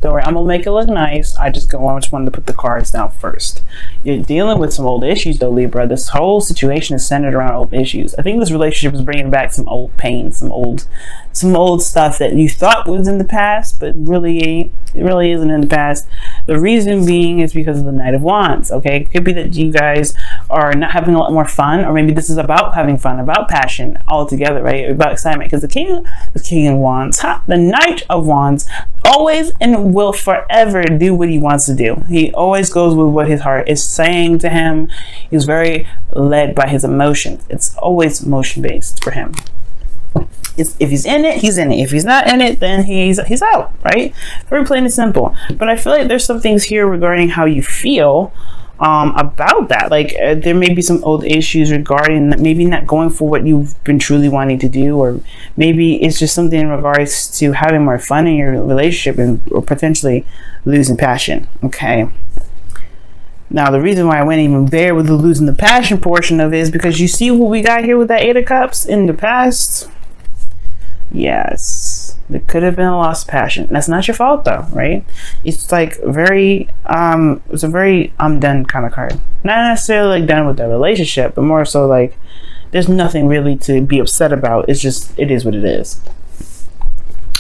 Don't worry, I'm gonna make it look nice. I just wanted to put the cards down first. You're dealing with some old issues though, Libra. This whole situation is centered around old issues. I think this relationship is bringing back some old pain, some old stuff that you thought was in the past, but it really isn't in the past. The reason being is because of the Knight of Wands. Okay, it could be that you guys are not having a lot more fun, or maybe this is about having fun, about passion altogether, right? About excitement, because the King of Wands, the Knight of Wands, always and will forever do what he wants to do. He always goes with what his heart is saying to him. He's very led by his emotions. It's always motion based for him. If he's in it, he's in it. If he's not in it, then he's out, right? Very plain and simple. But I feel like there's some things here regarding how you feel about that. Like there may be some old issues regarding maybe not going for what you've been truly wanting to do, or maybe it's just something in regards to having more fun in your relationship or potentially losing passion. Okay. Now, the reason why I went even there with the losing the passion portion of it is because you see what we got here with that Eight of Cups in the past. Yes, there could have been a lost passion. That's not your fault though, right? It's like it's a very I'm done kind of card. Not necessarily like done with the relationship, but more so like there's nothing really to be upset about. It's just, it is what it is.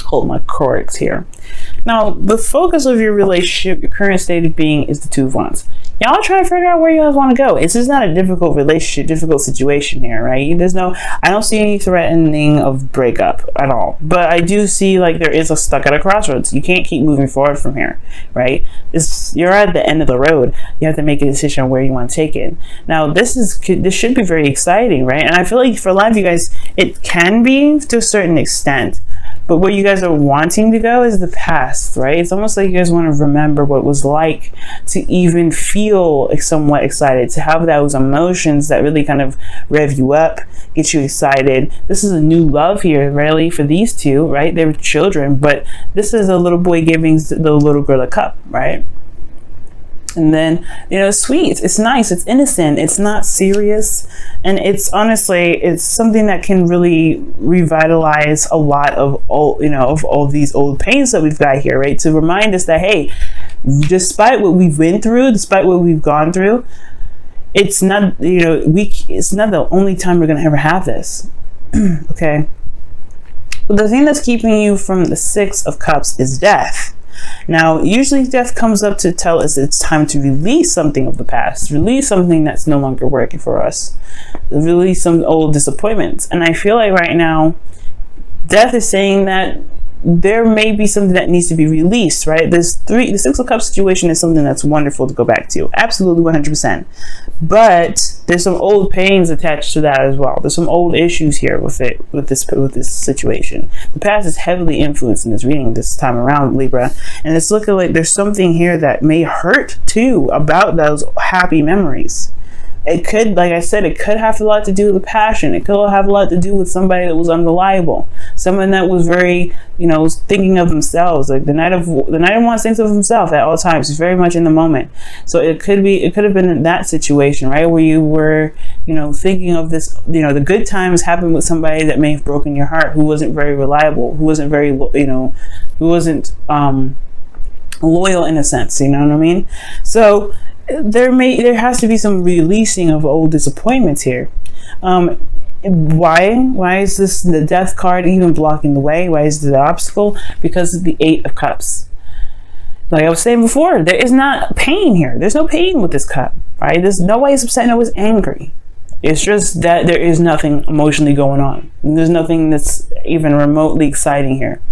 Hold my cards here. Now, the focus of your relationship, your current state of being, is the Two of Wands. Y'all try to figure out where you guys want to go. It's just not a difficult relationship, difficult situation here, right? I don't see any threatening of breakup at all. But I do see like there is a stuck at a crossroads. You can't keep moving forward from here, right? You're at the end of the road. You have to make a decision on where you want to take it. Now, this should be very exciting, right? And I feel like for a lot of you guys, it can be to a certain extent. But where you guys are wanting to go is the past, right? It's almost like you guys want to remember what it was like to even feel somewhat excited, to have those emotions that really kind of rev you up, get you excited. This is a new love here, really, for these two, right? They're children, but this is a little boy giving the little girl a cup, right? And then, it's sweet, it's nice, it's innocent, it's not serious, and it's honestly, it's something that can really revitalize a lot of all these old pains that we've got here, right? To remind us that, hey, despite what we've been through, despite what we've gone through, it's not, it's not the only time we're gonna ever have this. Okay. But the thing that's keeping you from the Six of Cups is death. Now, usually death comes up to tell us it's time to release something of the past, release something that's no longer working for us, release some old disappointments. And I feel like right now, death is saying that there may be something that needs to be released, right? The Six of Cups situation is something that's wonderful to go back to. Absolutely 100%. But there's some old pains attached to that as well. There's some old issues here with this situation. The past is heavily influenced in this reading this time around, Libra. And it's looking like there's something here that may hurt too about those happy memories. It could, like I said, it could have a lot to do with the passion. It could have a lot to do with somebody that was unreliable, someone that was very, was thinking of themselves. Like the Knight of Wands thinks of himself at all times. He's very much in the moment. So it could have been in that situation, right, where you were, thinking of this, the good times happened with somebody that may have broken your heart, who wasn't very reliable, who wasn't very, who wasn't loyal in a sense. You know what I mean? So there has to be some releasing of old disappointments here. Why is this the Death card even blocking the way? Why is it the obstacle? Because of the Eight of Cups. Like I was saying before, there is not pain here. There's no pain with this cup, right? Nobody's upset, nobody's angry. It's just that there is nothing emotionally going on. There's nothing that's even remotely exciting here.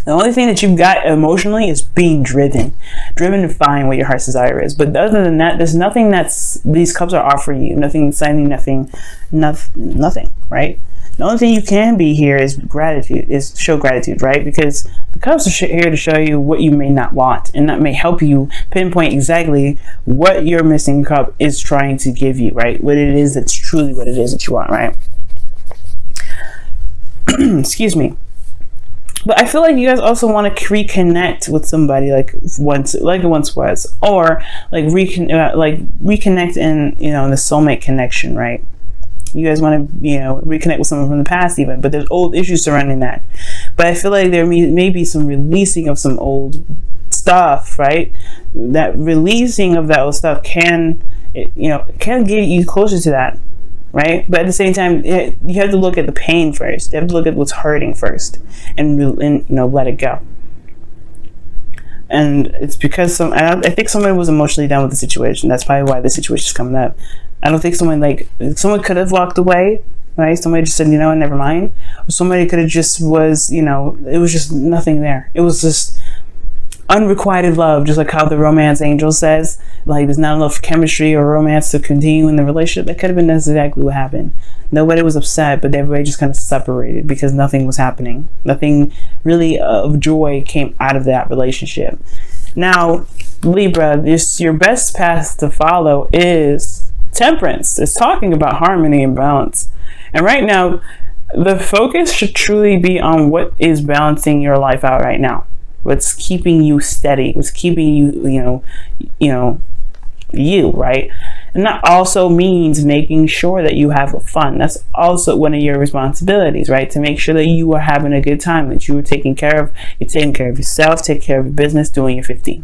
The only thing that you've got emotionally is being driven to find what your heart's desire is. But other than that, there's nothing these cups are offering you. Nothing exciting, nothing, right? The only thing you can be here is show gratitude, right? Because the cups are here to show you what you may not want. And that may help you pinpoint exactly what your missing cup is trying to give you, right? What it is that's truly what it is that you want, right? Excuse me. But I feel like you guys also want to reconnect with somebody like it once was, or like reconnect in the soulmate connection, right? You guys want to reconnect with someone from the past even, but there's old issues surrounding that. but I feel like there may be some releasing of some old stuff, right? That releasing of that old stuff can get you closer to that, right? But at the same time, you have to look at the pain first. You have to look at what's hurting first, and let it go. And it's because I think somebody was emotionally done with the situation. That's probably why the situation is coming up. I don't think someone could have walked away, right? Somebody just said, never mind. Or somebody could have just was, it was just nothing there. It was just unrequited love, just like how the romance angel says, like there's not enough chemistry or romance to continue in the relationship. That could have been exactly what happened. Nobody was upset, but everybody just kind of separated because nothing was happening. Nothing really of joy came out of that relationship. Now, Libra, your best path to follow is temperance. It's talking about harmony and balance. And right now, the focus should truly be on what is balancing your life out right now. What's keeping you steady? What's keeping you, right? And that also means making sure that you have fun. That's also one of your responsibilities, right? To make sure that you are having a good time, that you're taking care of yourself, take care of your business, doing your 50.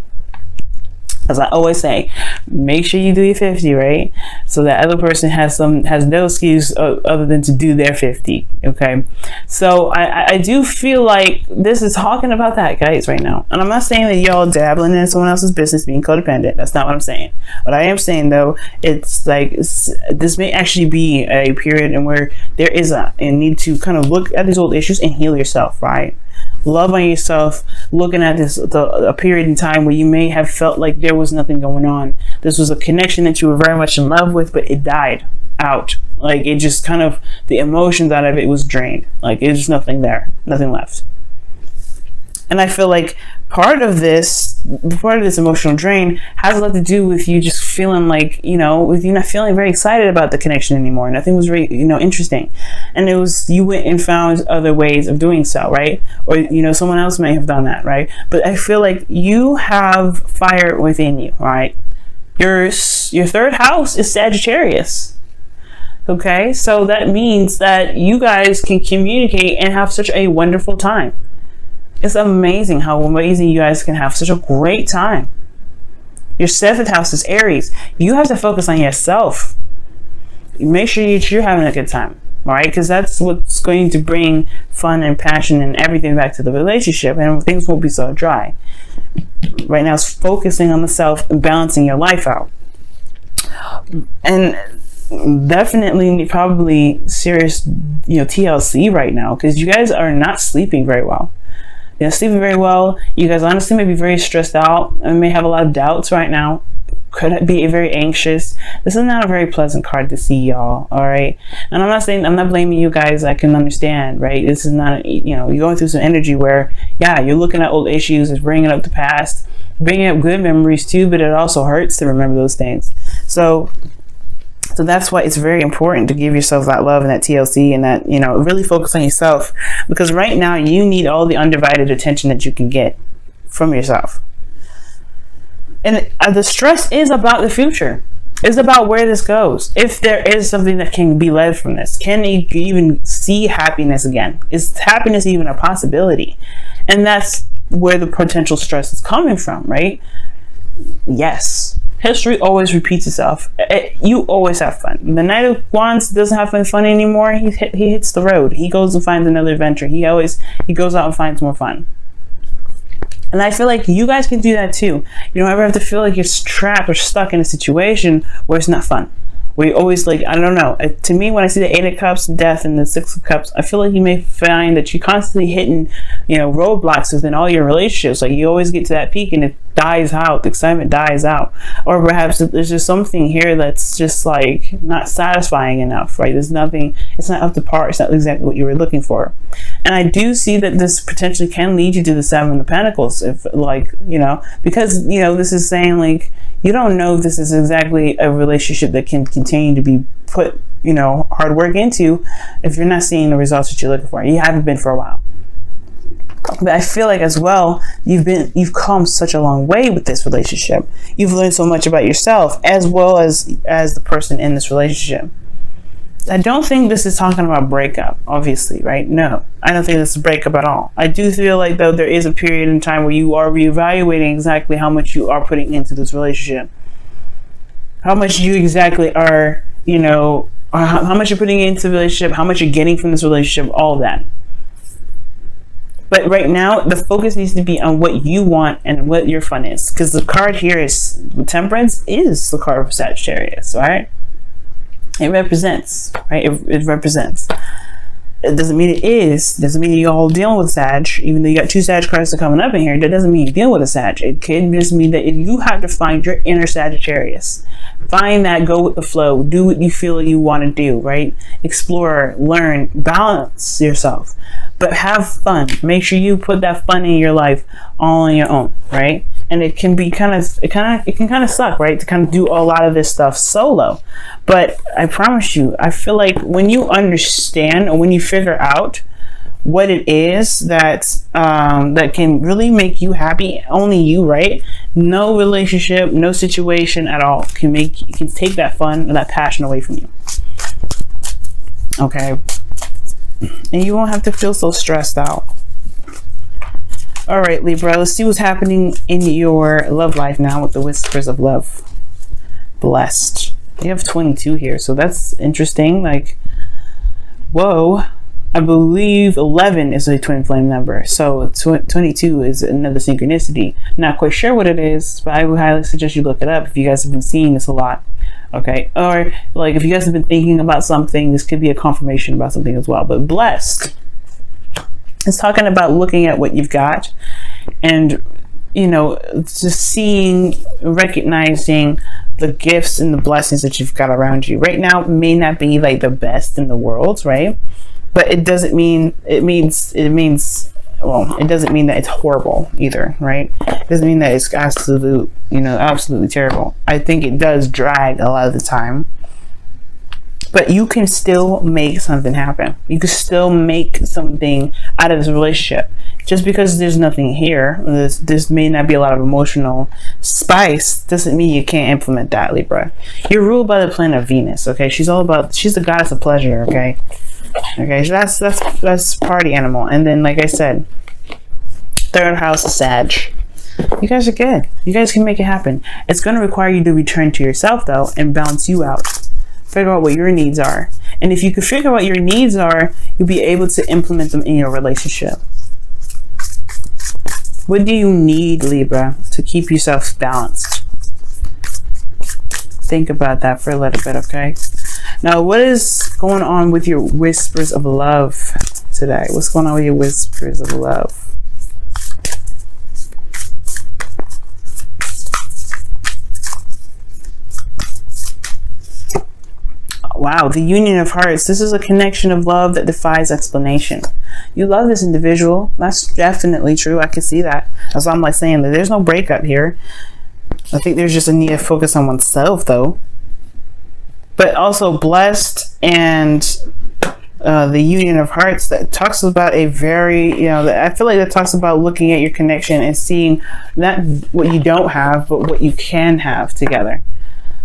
As I always say, make sure you do your 50, right? So that other person has no excuse other than to do their 50, okay? So I do feel like this is talking about that, guys, right now. And I'm not saying that y'all dabbling in someone else's business, being codependent. That's not what I'm saying. What I am saying, though, it's like this may actually be a period in where there is a need to kind of look at these old issues and heal yourself, right? Love on yourself, looking at a period in time where you may have felt like there was nothing going on. This was a connection that you were very much in love with, but it died out. Like it just kind of, the emotions out of it was drained. Like it's just nothing there, nothing left. And I feel like part of this emotional drain has a lot to do with you just feeling like, with you not feeling very excited about the connection anymore. Nothing was very, interesting. And it was, you went and found other ways of doing so, right? Or, someone else may have done that, right? But I feel like you have fire within you, right? Your third house is Sagittarius. Okay? So that means that you guys can communicate and have such a wonderful time. It's amazing how amazing you guys can have such a great time. Your 7th house is Aries. You have to focus on yourself. Make sure you're having a good time, all right? Because that's what's going to bring fun and passion and everything back to the relationship, and things won't be so dry. Right now, it's focusing on the self and balancing your life out. And definitely, probably serious, TLC right now, because you guys are not sleeping very well. You're sleeping very well. You guys honestly may be very stressed out and may have a lot of doubts right now. Could be very anxious. This is not a very pleasant card to see, y'all. All right. And I'm not blaming you guys. I can understand, right? This is not, you're going through some energy where, you're looking at old issues, it's bringing up the past, bringing up good memories too, but it also hurts to remember those things. So that's why it's very important to give yourself that love and that TLC and that, really focus on yourself, because right now you need all the undivided attention that you can get from yourself. And the stress is about the future. It's about where this goes. If there is something that can be led from this, can you even see happiness again? Is happiness even a possibility? And that's where the potential stress is coming from, right? Yes. History always repeats itself. You always have fun. The Knight of Wands doesn't have fun anymore. He hits the road. He goes and finds another adventure. He goes out and finds more fun. And I feel like you guys can do that too. You don't ever have to feel like you're trapped or stuck in a situation where it's not fun. Where you always I don't know. To me, when I see the 8 of Cups, Death, and the 6 of Cups, I feel like you may find that you're constantly hitting, roadblocks within all your relationships. Like you always get to that peak and it dies out. The excitement dies out. Or perhaps there's just something here that's just not satisfying enough, right? There's nothing, it's not up to par. It's not exactly what you were looking for. And I do see that this potentially can lead you to the 7 of Pentacles, if because, this is saying you don't know if this is exactly a relationship that can continue to be put, hard work into if you're not seeing the results that you're looking for. You haven't been for a while. But I feel like as well, you've come such a long way with this relationship. You've learned so much about yourself as well as the person in this relationship. I don't think this is talking about breakup, obviously, right? No, I don't think this is a breakup at all. I do feel like, though, there is a period in time where you are reevaluating exactly how much you are putting into this relationship. How much you exactly are, you know, how much you're putting into the relationship, how much you're getting from this relationship, all of that. But right now, the focus needs to be on what you want and what your fun is. Because the card here is, Temperance is the card of Sagittarius, right? It represents, right? It represents. It doesn't mean it is. Doesn't mean you're all dealing with Sag. Even though you got 2 Sag cards coming up in here, that doesn't mean you deal with a Sag. It can just mean that you have to find your inner Sagittarius. Find that, go with the flow. Do what you feel you want to do, right? Explore, learn, balance yourself. But have fun. Make sure you put that fun in your life all on your own, right? And it can be it can kind of suck, right? To kind of do a lot of this stuff solo. But I promise you, I feel like when you understand or when you figure out what it is that that can really make you happy, only you, right? No relationship, no situation at all can take that fun and that passion away from you. Okay. And you won't have to feel so stressed out. All right, Libra, let's see what's happening in your love life now with the Whispers of Love. Blessed. You have 22 here, so that's interesting. Like, whoa. I believe 11 is a twin flame number, so 22 is another synchronicity. Not quite sure what it is, but I would highly suggest you look it up if you guys have been seeing this a lot. Okay, or like if you guys have been thinking about something, this could be a confirmation about something as well. But blessed, it's talking about looking at what you've got and, you know, just seeing, recognizing the gifts and the blessings that you've got around you. Right now, it may not be like the best in the world, right? But it doesn't mean, well, it doesn't mean that it's horrible either, right? It doesn't mean that it's absolutely terrible. I think it does drag a lot of the time. But you can still make something happen. You can still make something out of this relationship. Just because there's nothing here, this may not be a lot of emotional spice, doesn't mean you can't implement that, Libra. You're ruled by the planet Venus, okay? She's the goddess of pleasure, okay? Okay, so that's party animal. And then, like I said, 3rd house is Sag. You guys are good. You guys can make it happen. It's going to require you to return to yourself, though, and balance you out. Figure out what your needs are. And if you can figure out what your needs are, you'll be able to implement them in your relationship. What do you need, Libra, to keep yourself balanced? Think about that for a little bit, okay? Now, what is going on with your Whispers of Love today? What's going on with your Whispers of Love? Wow, the Union of Hearts. This is a connection of love that defies explanation. You love this individual. That's definitely true. I can see that. That's why I'm like saying that there's no breakup here. I think there's just a need to focus on oneself, though. But also blessed and the Union of Hearts, that talks about a very, I feel like that talks about looking at your connection and seeing not what you don't have, but what you can have together.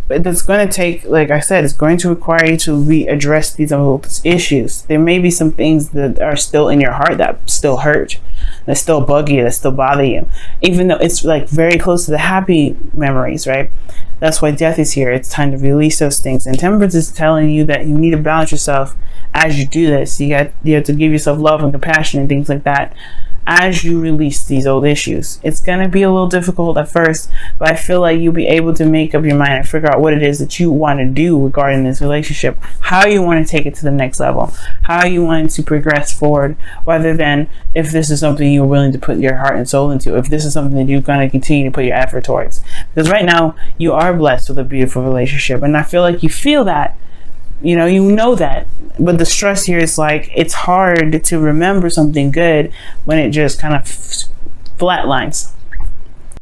But it's going to take, like I said, it's going to require you to readdress these issues. There may be some things that are still in your heart that still hurt, that still bug you, that still bother you, even though it's like very close to the happy memories, right? That's why Death is here. It's time to release those things. And Temperance is telling you that you need to balance yourself as you do this. You have to give yourself love and compassion and things like that as you release these old issues. It's going to be a little difficult at first, but I feel like you'll be able to make up your mind and figure out what it is that you want to do regarding this relationship, how you want to take it to the next level, how you want to progress forward, rather than if this is something you're willing to put your heart and soul into, if this is something that you're going to continue to put your effort towards. Because right now, you are blessed with a beautiful relationship, and I feel like you feel that, you know that, but the stress here is like, it's hard to remember something good when it just kind of flatlines.